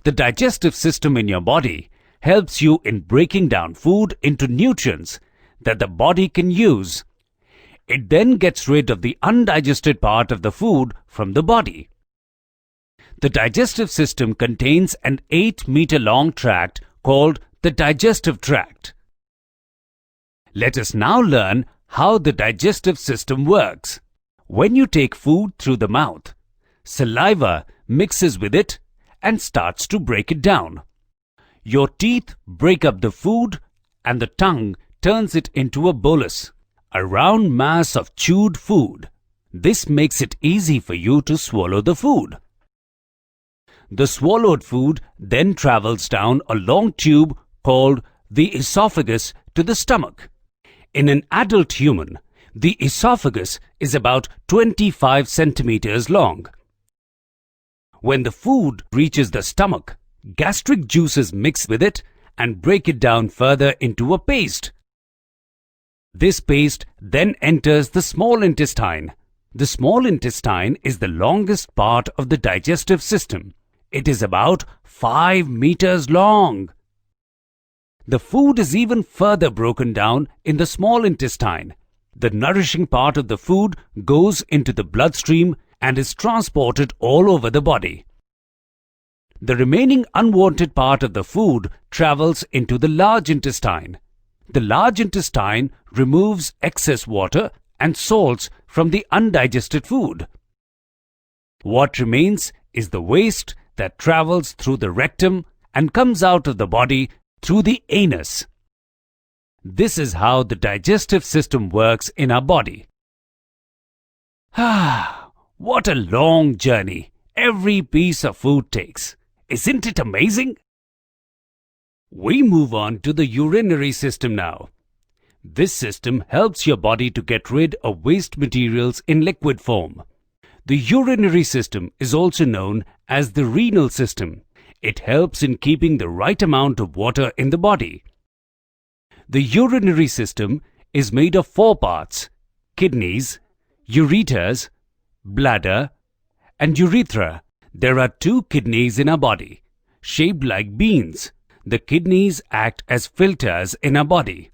The digestive system in your body helps you in breaking down food into nutrients that the body can use. It then gets rid of the undigested part of the food from the body. The digestive system contains an 8-meter-long tract called the digestive tract. Let us now learn how the digestive system works. When you take food through the mouth, saliva mixes with it and starts to break it down. Your teeth break up the food and the tongue turns it into a bolus, a round mass of chewed food. This makes it easy for you to swallow the food. The swallowed food then travels down a long tube called the esophagus to the stomach. In an adult human, the esophagus is about 25 centimeters long. When the food reaches the stomach, gastric juices mix with it and break it down further into a paste. This paste then enters the small intestine. The small intestine is the longest part of the digestive system. It is about 5 meters long. The food is even further broken down in the small intestine. The nourishing part of the food goes into the bloodstream and is transported all over the body. The remaining unwanted part of the food travels into the large intestine. The large intestine removes excess water and salts from the undigested food. What remains is the waste that travels through the rectum and comes out of the body through the anus. This is how the digestive system works in our body. What a long journey every piece of food takes. Isn't it amazing? We move on to the urinary system now. This system helps your body to get rid of waste materials in liquid form. The urinary system is also known as the renal system. It helps in keeping the right amount of water in the body. The urinary system is made of 4 parts: kidneys, ureters, bladder, and urethra. There are 2 kidneys in our body, shaped like beans. The kidneys act as filters in our body.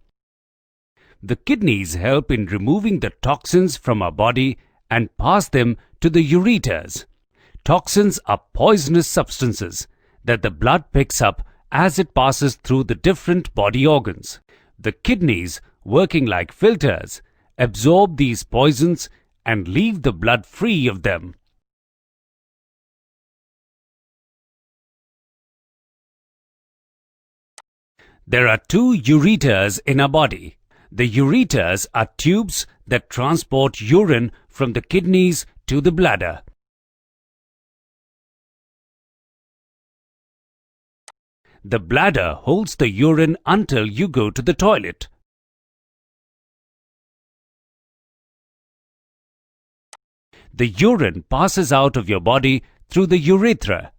The kidneys help in removing the toxins from our body and pass them to the ureters. Toxins are poisonous substances that the blood picks up as it passes through the different body organs. The kidneys, working like filters, absorb these poisons and leave the blood free of them. There are 2 ureters in our body. The ureters are tubes that transport urine from the kidneys to the bladder. The bladder holds the urine until you go to the toilet. The urine passes out of your body through the urethra.